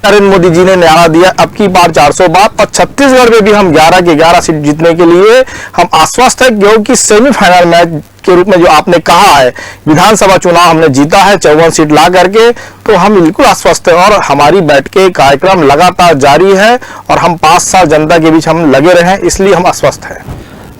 नरेंद्र मोदी जी ने नारा दिया अब की बार 400 बार, और छत्तीसगढ़ में भी हम 11 के 11 सीट जीतने के लिए हम आश्वस्त है, क्योंकि सेमीफाइनल मैच के रूप में जो आपने कहा है विधानसभा चुनाव हमने जीता है 54 सीट ला करके, तो हम बिल्कुल आश्वस्त है और हमारी बैठकें कार्यक्रम लगातार जारी है और हम 5 साल जनता के बीच हम लगे रहे, इसलिए हम आश्वस्त हैं।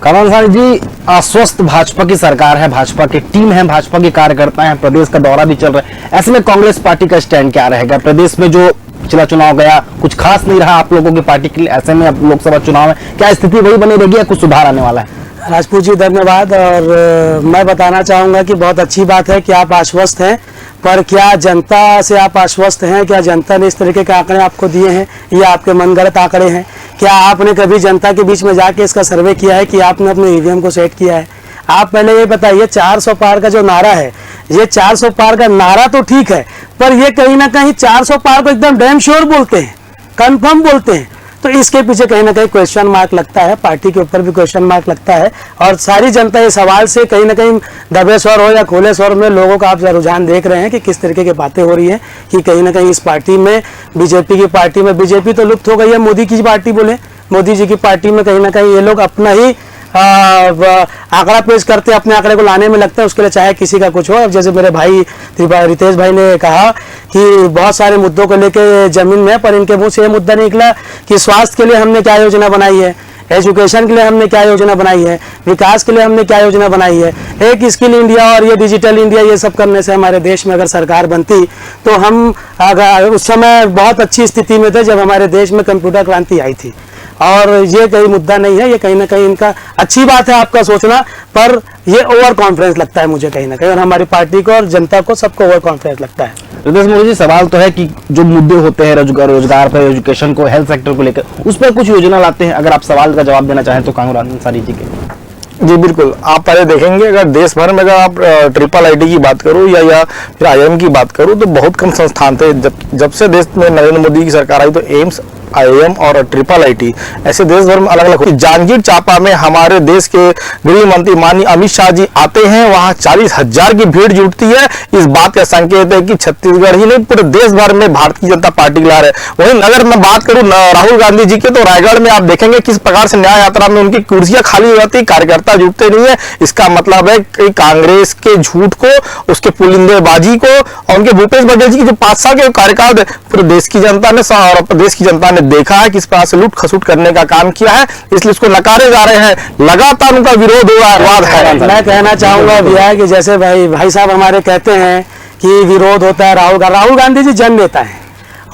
कामरान अंसारी जी, आश्वस्त भाजपा की सरकार है, भाजपा की टीम है, भाजपा के कार्यकर्ता हैं, प्रदेश का दौरा भी चल रहा है, ऐसे में कांग्रेस पार्टी का स्टैंड क्या रहेगा? प्रदेश में जो पिछला चुनाव गया कुछ खास नहीं रहा आप लोगों की पार्टी के लिए, ऐसे में अब लोकसभा चुनाव में क्या स्थिति वही बनी रहेगी या कुछ सुधार आने वाला है? राजपूत जी धन्यवाद। और मैं बताना चाहूँगा कि बहुत अच्छी बात है कि आप आश्वस्त हैं, पर क्या जनता से आप आश्वस्त हैं? क्या जनता ने इस तरीके के आंकड़े आपको दिए हैं या आपके मनगढ़ंत आंकड़े हैं? क्या आपने कभी जनता के बीच में जाके इसका सर्वे किया है कि आपने अपने ईवीएम को सेट किया है? आप पहले ये बताइए, 400 पार का जो नारा है, ये 400 पार का नारा तो ठीक है, पर ये कहीं ना कहीं 400 पार को एकदम डैम श्योर बोलते हैं, कंफर्म बोलते हैं, तो इसके पीछे कहीं ना कहीं क्वेश्चन मार्क लगता है, पार्टी के ऊपर भी क्वेश्चन मार्क लगता है। और सारी जनता इस सवाल से कहीं ना कहीं दबे स्वर हो या खुले स्वर में लोगों का आप रुझान देख रहे हैं कि किस तरीके की बातें हो रही हैं कि कहीं ना कहीं इस पार्टी में, बीजेपी की पार्टी में, बीजेपी तो लुप्त हो गई है, मोदी की पार्टी बोले, मोदी जी की पार्टी में कहीं ना कहीं ये लोग अपना ही आंकड़ा पेश करते हैं, अपने आंकड़े को लाने में लगता है, उसके लिए चाहे किसी का कुछ हो। अब जैसे मेरे भाई रितेश भाई ने कहा कि बहुत सारे मुद्दों को लेके जमीन में, पर इनके मुंह से ये मुद्दा नहीं निकला कि स्वास्थ्य के लिए हमने क्या योजना बनाई है, एजुकेशन के लिए हमने क्या योजना बनाई है, विकास के लिए हमने क्या योजना बनाई है। एक स्किल इंडिया और ये डिजिटल इंडिया, ये सब करने से हमारे देश में अगर सरकार बनती तो हम अगर उस समय बहुत अच्छी स्थिति में थे जब हमारे देश में कंप्यूटर क्रांति आई थी। और ये कहीं मुद्दा नहीं है, ये कहीं ना कहीं इनका अच्छी बात है आपका सोचना, पर ये ओवर कॉन्फिडेंस लगता है मुझे कहीं ना कहीं, और हमारी पार्टी को और जनता को सबको ओवर कॉन्फिडेंस लगता है। रितेश मोदी जी, सवाल तो है कि जो मुद्दे होते हैं रोजगार पर, एजुकेशन को, हेल्थ सेक्टर को लेकर, उस पर कुछ योजना लाते हैं? अगर आप सवाल का जवाब देना चाहें तो कामरान अंसारी जी के। जी बिल्कुल, आप पहले देखेंगे अगर देश भर में अगर आप ट्रिपल आईटी की बात करूं या फिर आईआईएम की बात करूं तो बहुत कम संस्थान थे। जब से देश में नरेंद्र मोदी की सरकार आई तो एम्स, आईआईएम और ट्रिपल आईटी ऐसे देश भर में अलग अलग। जांजगीर चांपा में हमारे देश के गृह मंत्री माननीय अमित शाह जी आते हैं, वहां 40,000 की भीड़ जुटती है। इस बात का संकेत है कि छत्तीसगढ़ ही नहीं पूरे देश भर में भारतीय जनता पार्टी की लहर है। वहीं अगर मैं बात करूं राहुल गांधी जी के, तो रायगढ़ में आप देखेंगे किस प्रकार से न्याय यात्रा में उनकी कुर्सियां खाली हो जाती, कार्यकर्ता जुटते नहीं है। इसका मतलब है कि कांग्रेस के झूठ को, उसके पुलिंदेबाजी को और उनके भूपेश बघेल जी की जो 5 साल के कार्यकाल पूरे देश की जनता ने और प्रदेश की जनता ने देखा है किस प्रकार से लूट खसूट करने का काम किया है, इसलिए उसको नकारे जा रहे हैं। लगातार उनका विरोध है। मैं कहना चाहूंगा भैया कि जैसे भाई साहब हमारे कहते हैं कि विरोध होता है, राहुल गांधी जी जन नेता है,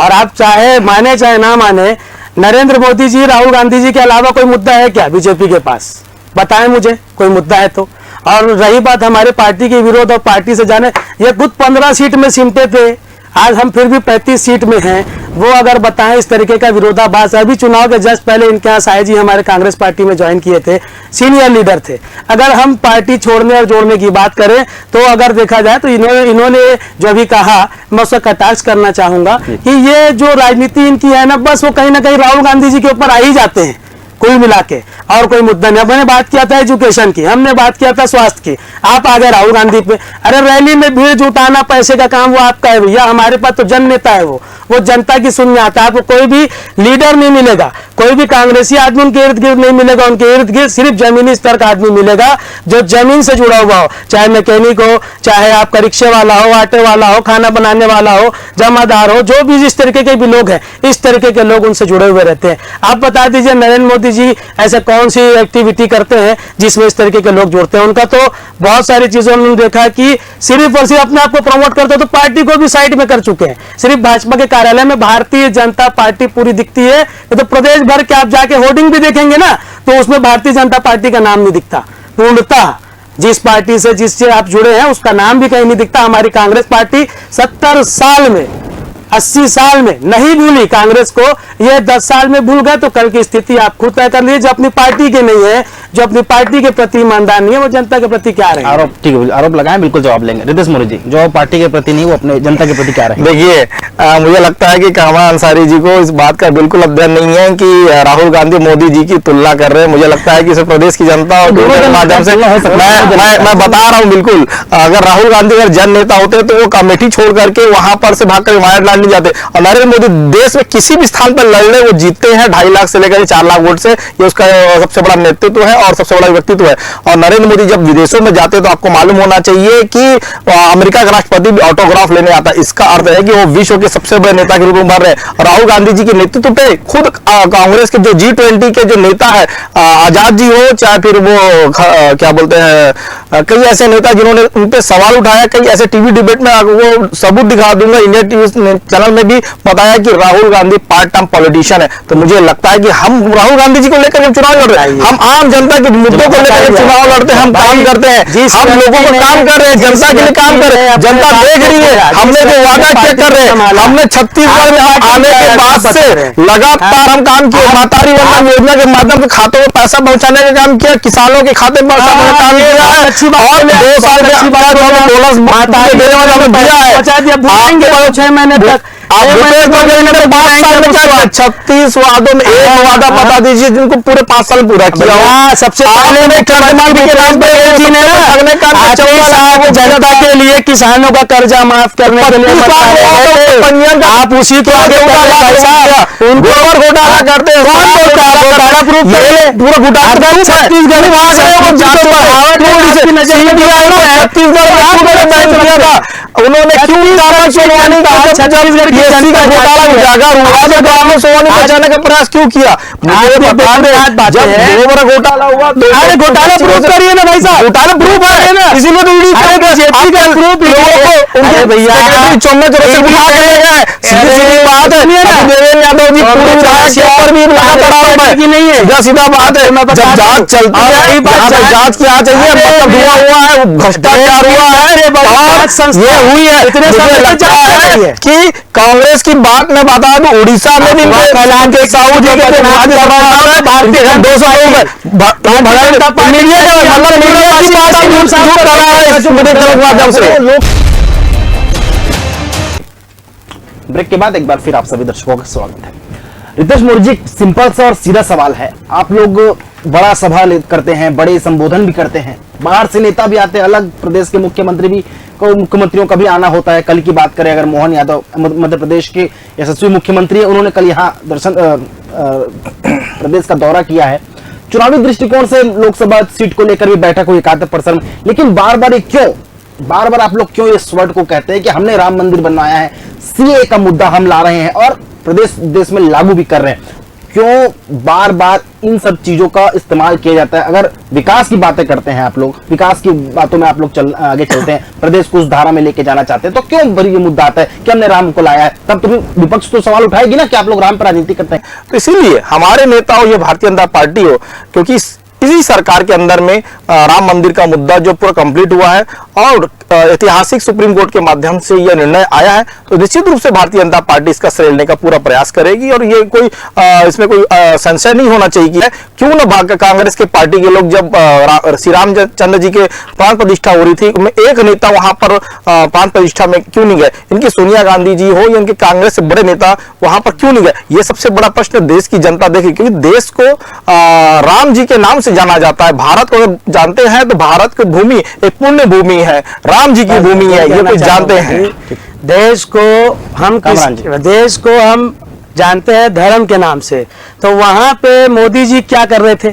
और आप चाहे माने चाहे ना माने, नरेंद्र मोदी जी, राहुल गांधी जी के अलावा कोई मुद्दा है क्या बीजेपी के पास? बताएं मुझे, कोई मुद्दा है तो। और रही बात हमारे पार्टी के विरोध और पार्टी से जाने, ये खुद 15 सीट में सिमटे थे, आज हम फिर भी 35 सीट में हैं। वो अगर बताएं इस तरीके का विरोधाभास, अभी चुनाव के जस्ट पहले इनके यहाँ साय जी हमारे कांग्रेस पार्टी में ज्वाइन किए थे, सीनियर लीडर थे। अगर हम पार्टी छोड़ने और जोड़ने की बात करें तो अगर देखा जाए तो इन्होंने जो भी कहा, मैं उसका कटाक्ष करना चाहूंगा कि ये जो राजनीति इनकी है ना, बस वो कहीं ना कहीं राहुल गांधी जी के ऊपर आ ही जाते हैं कुल मिला के, और कोई मुद्दा नहीं। हमने बात किया था एजुकेशन की, हमने बात किया था स्वास्थ्य की, आप आ गए राहुल गांधी पे। अरे रैली में भीड़ जुटाना पैसे का काम वो आपका है भैया, हमारे पास तो जन नेता है, वो जनता की सुनने आता है। आपको कोई भी लीडर नहीं मिलेगा, कोई भी कांग्रेसी आदमी उनके इर्द गिर्द नहीं मिलेगा, उनके इर्द गिर्द सिर्फ जमीनी स्तर का आदमी मिलेगा जो जमीन से जुड़ा हुआ हो, चाहे मैकेनिक हो, चाहे आपका रिक्शे वाला हो, आटे वाला हो, खाना बनाने वाला हो, जमादार हो, जो भी जिस तरीके के भी लोग हैं, इस तरीके के लोग उनसे जुड़े हुए रहते हैं। आप बता दीजिए नरेंद्र मोदी जी ऐसे कौन सी एक्टिविटी करते हैं जिसमें इस तरीके के लोग जुड़ते हैं? उनका तो बहुत सारी चीजों में देखा कि सिर्फ और सिर्फ अपने आप को प्रमोट करते हैं, तो पार्टी को भी साइड में कर चुके हैं। सिर्फ भाजपा के कार्यालय में भारतीय जनता पार्टी पूरी दिखती है, तो प्रदेश भर के आप जाके होर्डिंग भी देखेंगे ना, तो उसमें भारतीय जनता पार्टी का नाम नहीं दिखता। पूर्णतः जिस पार्टी से जिससे आप जुड़े हैं उसका नाम भी कहीं नहीं दिखता। हमारी कांग्रेस पार्टी 70 साल में, 80 साल में नहीं भूली कांग्रेस को, ये 10 साल में भूल गए तो कल की स्थिति आप खुद तय कर लीजिए। जो अपनी पार्टी के नहीं है, जो अपनी पार्टी के प्रति ईमानदार नहीं है, वो जनता के प्रति क्या रहे? आरोप, ठीक है, आरोप लगाएं, बिल्कुल जवाब लेंगे। रितेश मोदी जी, जो पार्टी के प्रति नहीं, वो अपने जनता के प्रति क्या रहे? देखिए, मुझे लगता है कि कामरान अंसारी जी को इस बात का बिल्कुल अध्ययन नहीं है कि राहुल गांधी मोदी जी की तुलना कर रहे हैं। मुझे लगता है कि इसे प्रदेश की जनता और के माध्यम से मैं बता रहा हूँ, बिल्कुल अगर राहुल गांधी अगर जन नेता होते तो वो कमेटी छोड़ करके वहां पर से भागकर मायावती पार्टी नहीं जाते। और नरेंद्र मोदी देश में किसी भी स्थान पर लड़ने वो जीतते हैं 2.5 लाख से लेकर 4 लाख वोट से। ये उसका सबसे बड़ा नेतृत्व है और सबसे बड़ा व्यक्तित्व है। और नरेंद्र मोदी जब विदेशों में जाते हैं तो आपको मालूम होना चाहिए कि अमेरिका का राष्ट्रपति भी ऑटोग्राफ लेने आता है। इसका अर्थ है कि वो विश्व के सबसे बड़े नेता के रूप में उभर रहे हैं। राहुल गांधी जी के नेतृत्व पे खुद कांग्रेस के जो G20 के जो नेता है, आजाद जी हो चाहे फिर वो क्या बोलते हैं, कई ऐसे नेता जिन्होंने उन पे सवाल उठाया, कई ऐसे टीवी डिबेट में वो सबूत दिखा दूंगा, इंडिया टीवी चैनल में भी बताया कि Rahul Gandhi part time politician है। तो मुझे लगता है कि हम राहुल गांधी जी को लेकर हम चुनाव लड़ रहे हैं, हम आम जनता के मुद्दों को लेकर चुनाव लड़ते हैं, हम काम करते हैं, हम लोगों को काम कर रहे हैं, जनता के लिए काम कर रहे हैं, जनता देख रही है हमने जो वादा किया कर रहे हैं। हमने छत्तीसगढ़ में आने के बाद से लगातार हम काम किए, मातारी वंदन योजना के माध्यम से खातों में पैसा पहुंचाने का काम किया, किसानों के खाते में पैसा पहुंचाने का काम किया है, और 2 साल के बाद बोनस देने वाला हमें दिया है। आपके 6 महीने तक आप 36 वादों में एक वादा बता दीजिए जिनको पूरे 5 साल पूरा किया हो। सबसे पहले जनता के लिए किसानों का कर्जा माफ करने के लिए आप उसी को आगे उनको और घोटाला करते हैं, घोटाला प्रूफ पूरा घोटाला छत्तीसगढ़ उन्होंने क्यों छत्तीसगढ़ की का घोटाला उजागर हुआ तो ग्रामीण सोनी बचाने का प्रयास क्यों किया? मुझे बता दें जब 2 बार घोटाला हुआ तो घोटाला प्रूफ करिए ना भाई साहब, घोटाला प्रूफ है ना, इसीलिए तो ईडी अरे भैया चौमच बुला के ले गए। सीधी बात है, देवेंद्र यादव जी पूरे पर भी लगा पड़ा है कि नहीं है, सीधा बात है। जब जांच चलती है जांच की आ चाहिए, मतलब हुआ है भ्रष्टाचार हुआ है ये हुई है। मुझे लगता है कि कांग्रेस की बात मैं बता दूं, उड़ीसा में भी कैलाश के साहू जी के भारतीय 200 लोग। ब्रेक के बाद एक बार फिर आप सभी दर्शकों का स्वागत है। रितेश मोदी जी, सिंपल सा और सीधा सवाल है, आप लोग बड़ा सभा करते हैं, बड़े संबोधन भी करते हैं, बाहर से नेता भी आते हैं, अलग प्रदेश के मुख्यमंत्रियों का भी आना होता है। कल की बात करें अगर मोहन यादव मध्य प्रदेश के यशस्वी मुख्यमंत्री है, उन्होंने कल यहाँ प्रदेश का दौरा किया है। चुनावी दृष्टिकोण से लोकसभा सीट को लेकर भी बैठक हुई 71%, लेकिन बार बार आप लोग क्यों इस वर्ड को कहते हैं कि हमने राम मंदिर बनवाया है, सीए का मुद्दा हम ला रहे हैं और देश में लागू भी कर रहे हैं, क्यों बार बार इन सब चीजों का इस्तेमाल किया जाता है? अगर विकास की बातें करते हैं आप लोग, विकास की बातों में आप लोग आगे चलते हैं, प्रदेश को उस धारा में लेके जाना चाहते हैं, तो क्यों भरी ये मुद्दा आता है कि हमने राम को लाया है? तब तो विपक्ष तो सवाल उठाएगी ना कि आप लोग राम पर राजनीति करते हैं। तो इसीलिए हमारे नेता हो या भारतीय जनता पार्टी हो, क्योंकि इसी सरकार के अंदर में राम मंदिर का मुद्दा जो पूरा कंप्लीट हुआ है और ऐतिहासिक सुप्रीम कोर्ट के माध्यम से यह निर्णय आया है, तो निश्चित रूप से भारतीय जनता पार्टी इसका श्रेय लेने का पूरा प्रयास करेगी। और ये कोई इसमें कोई संशय नहीं होना चाहिए कि क्यों ना कांग्रेस के पार्टी के लोग जब श्री रामचंद्र जी के प्राण प्रतिष्ठा हो रही थी, एक नेता वहां पर प्राण प्रतिष्ठा में क्यों नहीं गए? इनकी सोनिया गांधी जी हो या इनके कांग्रेस से बड़े नेता वहां पर क्यों नहीं गए? ये सबसे बड़ा प्रश्न देश की जनता देखेगी, क्योंकि देश को राम जी के नाम से जाना जाता है। भारत को जानते हैं तो भारत की भूमि एक पुण्य भूमि है, राम जी की भूमि है, ये कुछ जानते हैं। देश को हम जानते हैं धर्म के नाम से, तो वहां पे मोदी जी क्या कर रहे थे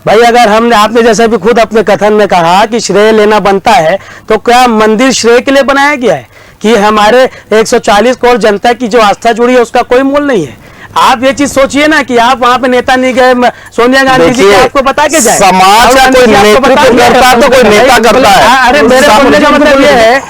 भाई? अगर आपने जैसे भी खुद अपने कथन में कहा कि श्रेय लेना बनता है, तो क्या मंदिर श्रेय के लिए बनाया गया है कि हमारे 140 करोड़ जनता की जो आस्था जुड़ी है उसका कोई मोल नहीं है? आप ये चीज सोचिए ना कि आप वहां पे नेता नहीं गए, सोनिया गांधी जी आपको बता के जाए, समाज का कोई नेतृत्व करता है तो कोई नेता करता है। अरे मेरे बोलने का मतलब ये है,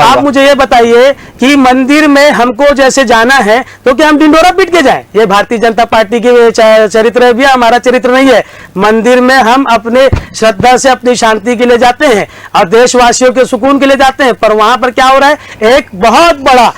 आप मुझे ये बताइए कि मंदिर में हमको जैसे जाना है तो क्या हम डिंडोरा पीट के जाएं? ये भारतीय जनता पार्टी की चरित्र है, भी हमारा चरित्र नहीं है। मंदिर में हम अपने श्रद्धा से अपनी शांति के लिए जाते हैं और देशवासियों के सुकून के लिए जाते हैं, पर वहां पर क्या हो रहा है? एक बहुत बड़ा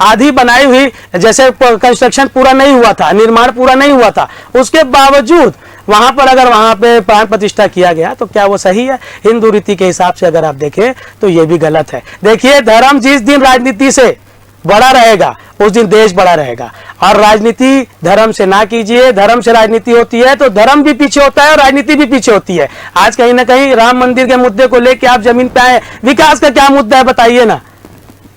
आधी बनाई हुई, जैसे कंस्ट्रक्शन पूरा नहीं हुआ था, निर्माण पूरा नहीं हुआ था, उसके बावजूद वहां पर अगर वहां पे प्राण प्रतिष्ठा किया गया तो क्या वो सही है? हिंदू रीति के हिसाब से अगर आप देखें तो ये भी गलत है। देखिए, धर्म जिस दिन राजनीति से बड़ा रहेगा उस दिन देश बड़ा रहेगा, और राजनीति धर्म से ना कीजिए। धर्म से राजनीति होती है तो धर्म भी पीछे होता है और राजनीति भी पीछे होती है। आज कहीं ना कहीं राम मंदिर के मुद्दे को लेकर आप जमीन पे आए, विकास का क्या मुद्दा है बताइए ना?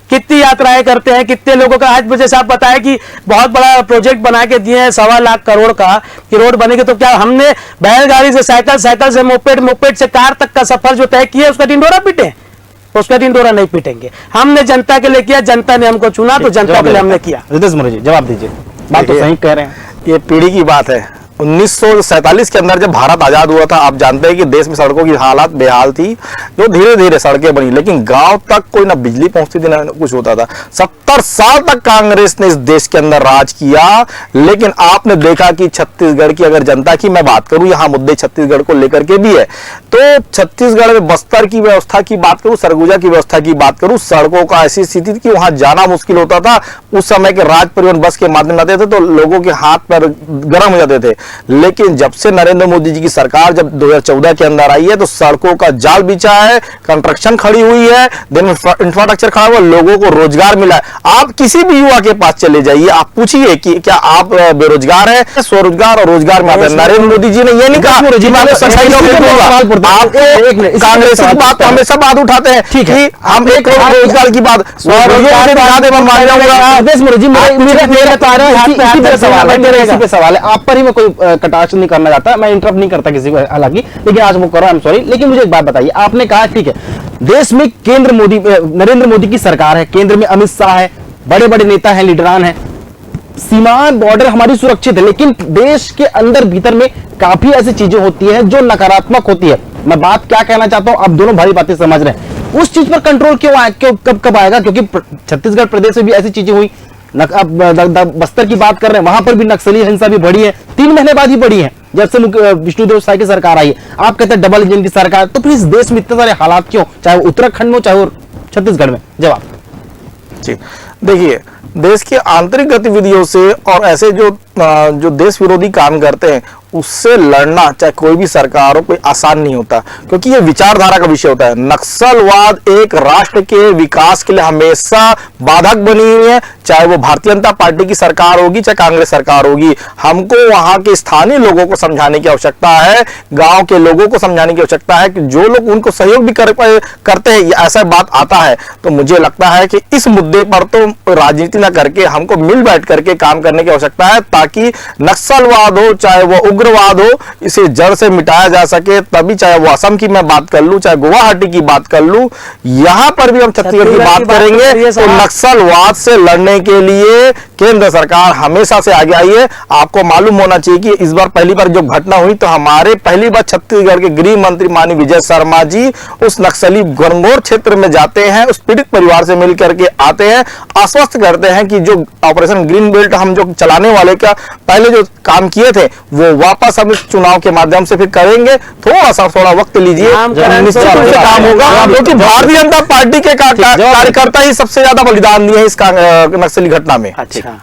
कितनी यात्राएं करते हैं, कितने लोगों का आज जैसे आप बताएं कि बहुत बड़ा प्रोजेक्ट बना के दिए हैं 1.25 लाख करोड़ का कि रोड बनेगी, तो क्या हमने बैलगाड़ी से साइकिल, साइकिल से मोपेड, मोपेड से कार तक का सफर जो तय किया उसका ढिंढोरा पीटे? उसका ढिंढोरा नहीं पीटेंगे। हमने जनता के लिए किया, जनता ने हमको चुना, तो जनता के लिए हमने किया। रितेश मौर्य जी जवाब दीजिए, बात तो सही कह रहे हैं। ये पीढ़ी की बात है। 1947 के अंदर जब भारत आजाद हुआ था, आप जानते हैं कि देश में सड़कों की हालत बेहाल थी, जो धीरे धीरे सड़कें बनी, लेकिन गांव तक कोई ना बिजली पहुंचती थी ना कुछ होता था। 70 साल तक कांग्रेस ने इस देश के अंदर राज किया, लेकिन आपने देखा कि छत्तीसगढ़ की अगर जनता की मैं बात करूं, यहां मुद्दे छत्तीसगढ़ को लेकर के भी है, तो छत्तीसगढ़ में बस्तर की व्यवस्था की बात करूं, सरगुजा की व्यवस्था की बात करूं, सड़कों का ऐसी स्थिति थी कि वहां जाना मुश्किल होता था। उस समय के राज परिवहन बस के माध्यम आते थे तो लोगों के हाथ पैर गर्म हो जाते थे, लेकिन जब से नरेंद्र मोदी जी की सरकार जब 2014 के अंदर आई है तो सड़कों का जाल बिछा है, कंस्ट्रक्शन खड़ी हुई है, देन इंफ्रास्ट्रक्चर खड़ा हुआ, लोगों को रोजगार मिला है। आप किसी भी युवा के पास चले जाइए, आप पूछिए कि क्या आप बेरोजगार हैं? स्वरोजगार और रोजगार में नरेंद्र मोदी जी ने ये नहीं कहा कि मैं सरकारी नौकरी दूंगा। आप कांग्रेस की बात हमेशा बात उठाते हैं कि हम एक रोजगार की बात सवाल है आप पर ही, मैं कोई कटाक्ष नहीं करना चाहता, मैं इंटरप्ट नहीं करता किसी को, हालांकि लेकिन आज वो करो, आई एम सॉरी। लेकिन मुझे एक बात बताइए, आपने कहा ठीक है देश में नरेंद्र मोदी की सरकार है, केंद्र में अमित शाह है, बड़े बड़े नेता हैं, लीडरान हैं, सीमाएं बॉर्डर हमारी सुरक्षित है, लेकिन देश के अंदर भीतर में काफी ऐसी चीजें होती हैं जो नकारात्मक होती है। मैं बात क्या कहना चाहता हूं, आप दोनों भारी बातें समझ रहे हैं, उस चीज पर कंट्रोल कब आएगा? क्योंकि छत्तीसगढ़ प्रदेश में भी ऐसी चीजें हुई, बस्तर की बात कर रहे हैं, वहां पर भी नक्सली हिंसा भी बढ़ी है, 3 महीने बाद ही बढ़ी है जब से विष्णुदेव साय की सरकार आई है। आप कहते हैं डबल इंजन की सरकार, तो फिर इस देश में इतने सारे हालात क्यों, चाहे वो उत्तराखंड में चाहे वो छत्तीसगढ़ में? जवाब जी देखिए, देश की आंतरिक गतिविधियों से और ऐसे जो देश विरोधी काम करते हैं उससे लड़ना चाहे कोई भी सरकार हो कोई आसान नहीं होता, क्योंकि ये विचारधारा का विषय होता है। नक्सलवाद एक राष्ट्र के विकास के लिए हमेशा बाधक बनी हुई है, चाहे वो भारतीय जनता पार्टी की सरकार होगी चाहे कांग्रेस सरकार होगी। हमको वहां के स्थानीय लोगों को समझाने की आवश्यकता है, गांव के लोगों को समझाने की आवश्यकता है कि जो लोग उनको सहयोग भी करते हैं, ऐसा बात आता है। तो मुझे लगता है कि इस मुद्दे पर तो राजनीति ना करके हमको मिल बैठ करके काम करने की आवश्यकता है, ताकि नक्सलवाद हो चाहे वो उग्रवाद हो, इसे जड़ से मिटाया जा सके। तभी चाहे वो असम की मैं बात कर लूं चाहे गुवाहाटी की बात कर लूं, यहां पर भी हम छत्तीसगढ़ की बात करेंगे तो नक्सलवाद से लड़ने के लिए केंद्र सरकार हमेशा से आगे आई है। आपको मालूम होना चाहिए कि इस बार पहली बार जो घटना हुई तो हमारे पहली बार छत्तीसगढ़ के गृह मंत्री माननीय विजय शर्मा जी उस नक्सली घनघोर क्षेत्र में जाते हैं, उस पीड़ित परिवार से मिलकर के आते हैं, आश्वस्त करते हैं कि जो ऑपरेशन ग्रीन बेल्ट हम जो चलाने वाले का पहले जो काम किए थे वो वापस हम इस चुनाव के माध्यम से फिर करेंगे। थोड़ा वक्त लीजिए, निश्चित रूप से काम होगा, क्योंकि भारतीय जनता पार्टी के कार्यकर्ता ही सबसे ज्यादा बलिदान दिए इस नक्सली घटना में। अच्छा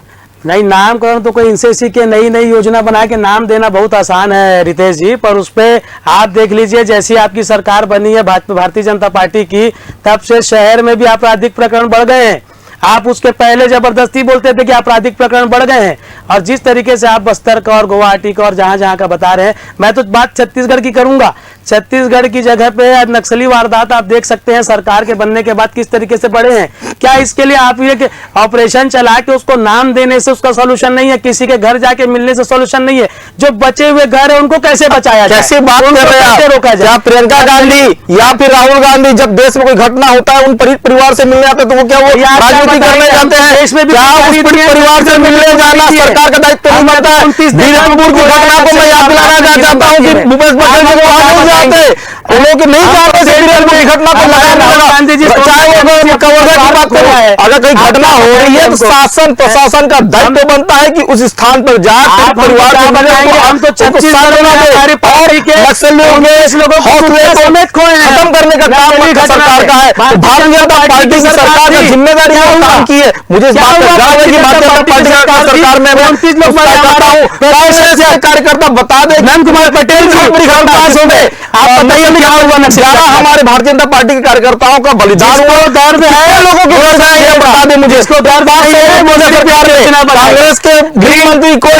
नहीं, नामकरण तो कोई इनसे सीख के नई नई योजना बना के नाम देना बहुत आसान है रितेश जी, पर उस पे आप देख लीजिए जैसी आपकी सरकार बनी है भारतीय जनता पार्टी की, तब से शहर में भी आपराधिक प्रकरण बढ़ गए हैं। आप उसके पहले जबरदस्ती बोलते थे कि आपराधिक प्रकरण बढ़ गए हैं, और जिस तरीके से आप बस्तर का और गुवाहाटी का और जहां जहां का बता रहे हैं, मैं तो बात छत्तीसगढ़ की करूंगा। छत्तीसगढ़ की जगह पे नक्सली वारदात आप देख सकते हैं सरकार के बनने के बाद किस तरीके से बढ़े हैं। क्या इसके लिए आप ये ऑपरेशन चला के उसको नाम देने से उसका सोल्यूशन नहीं है, किसी के घर जाके मिलने से सोल्यूशन नहीं है? जो बचे हुए घर है उनको कैसे बचाया जाए, कैसे बात कर रहे हैं, रोका जाए? प्रियंका गांधी या फिर राहुल गांधी जब देश में कोई घटना होता है उन पीड़ित परिवार से मिलने आते हैं, तो वो क्या वो राजनीति करने जाते हैं? देश में भी परिवार से मिलने जाना सरकार का दायित्व नहीं बनता है। धीरजपुर की घटना को मैं याद दिलाना चाहता हूँ कि भूपेश बघेल जी लोग नहीं जानते घटना को अगर कोई घटना हो रही है तो शासन प्रशासन का दायित्व बनता है कि उस स्थान पर जाकर परिवार हम तो खत्म करने का काम सरकार का है। भारतीय जनता पार्टी की सरकार ने जिम्मेदारी काम की है। मुझे इस बात पर गर्व है कि भारतीय जनता पार्टी की सरकार में कार्यकर्ता बता दे नंद कुमार पटेल पास हो गए, आप बताइए हमारे भारतीय जनता पार्टी के कार्यकर्ताओं का बलिदान दर्द है, लोगों की बता दे मुझे, इसको डर बात नहीं है, मोदी सरकार ने कांग्रेस के गृह मंत्री को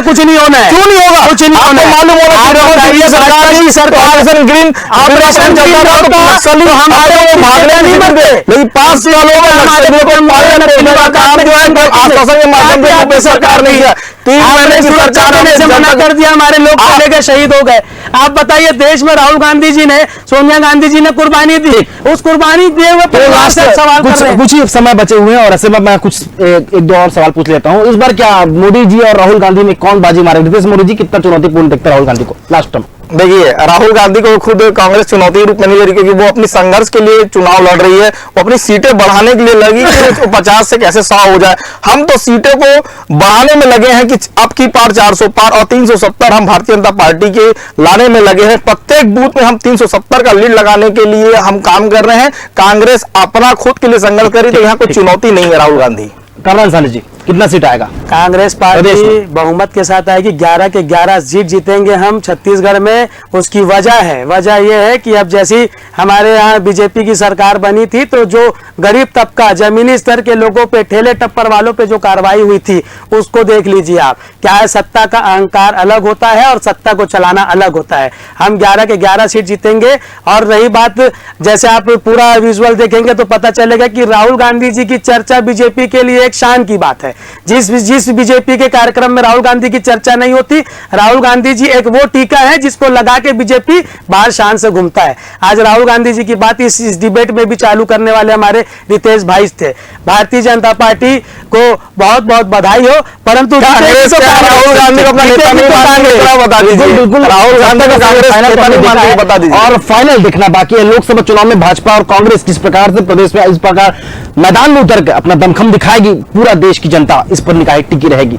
कुछ नहीं होना है, क्यों नहीं होगा? कुछ नहीं होना है। मालूम होना आप चाहिए बताइए, सरकार की ऑपरेशन ग्रीन ऑपरेशन चलता था तो नक्सली हमारे भागने नहीं मरते, लेकिन 5 सालों में नक्सलियों को पालन करने का काम जो है आश्वासन के माध्यम से यूपी सरकार ने किया। 3 महीने की सरकार ने से मना कर दिया, हमारे लोग चले गए, शहीद हो गए। आप बताइए, देश में राहुल गांधी जी ने, सोनिया गांधी जी ने कुर्बानी दी, उस कुर्बानी दिए हुए परिवार से सवाल कर रहे हैं। कुछ ही समय बचे हुए हैं और ऐसे में मैं कुछ एक दो और सवाल पूछ लेता हूं। इस बार क्या मोदी जी और राहुल गांधी में कौन बाजी मारेगा? नीतीश मोदी जी कितना चुनौतीपूर्ण देखते हैं राहुल गांधी को लास्ट टाइम? देखिए, राहुल गांधी को खुद कांग्रेस चुनौती के रूप में नहीं ले रही, क्योंकि वो अपनी संघर्ष के लिए चुनाव लड़ रही है, वो अपनी सीटें बढ़ाने के लिए लगी कि 50 से कैसे 100 हो जाए। हम तो सीटें को बढ़ाने में लगे हैं कि अब की पार 400 पार और 370 हम भारतीय जनता पार्टी के लाने में लगे हैं। प्रत्येक बूथ में हम 370 का लीड लगाने के लिए हम काम कर रहे हैं। कांग्रेस अपना खुद के लिए संघर्ष करी, तो यहाँ कोई चुनौती नहीं है राहुल गांधी। कमरान सानी जी, कितना सीट आएगा? कांग्रेस पार्टी बहुमत के साथ आएगी, 11 के 11 सीट जीतेंगे हम छत्तीसगढ़ में। उसकी वजह यह है कि अब जैसी हमारे यहाँ बीजेपी की सरकार बनी थी, तो जो गरीब तबका, जमीनी स्तर के लोगों पे, ठेले टप्पर वालों पे जो कार्रवाई हुई थी, उसको देख लीजिए आप। क्या है, सत्ता का अहंकार अलग होता है और सत्ता को चलाना अलग होता है। हम 11 के 11 सीट जीतेंगे। और रही बात, जैसे आप पूरा विजुअल देखेंगे तो पता चलेगा कि राहुल गांधी जी की चर्चा बीजेपी के लिए एक शान की बात है। जिस बीजेपी के कार्यक्रम में राहुल गांधी की चर्चा नहीं होती, राहुल गांधी जी एक वो टीका है जिसको लगा के बीजेपी बाहर शान से घूमता है। आज राहुल गांधी जी की बात इस डिबेट में भी चालू करने वाले हमारे रितेश भाई थे। भारतीय जनता पार्टी को बहुत बहुत बधाई हो, परंतु राहुल गांधी को अपना नेता नहीं मानते, बता दीजिए। बिल्कुल राहुल गांधी को कांग्रेस नेता नहीं मानते, बता दीजिए। और फाइनल देखना बाकी है। लोकसभा चुनाव में भाजपा और कांग्रेस किस प्रकार से प्रदेश में इस प्रकार मैदान में उतर कर अपना दमखम दिखाएगी, पूरा देश की जनता इस पर निगाहें टिकी रहेगी।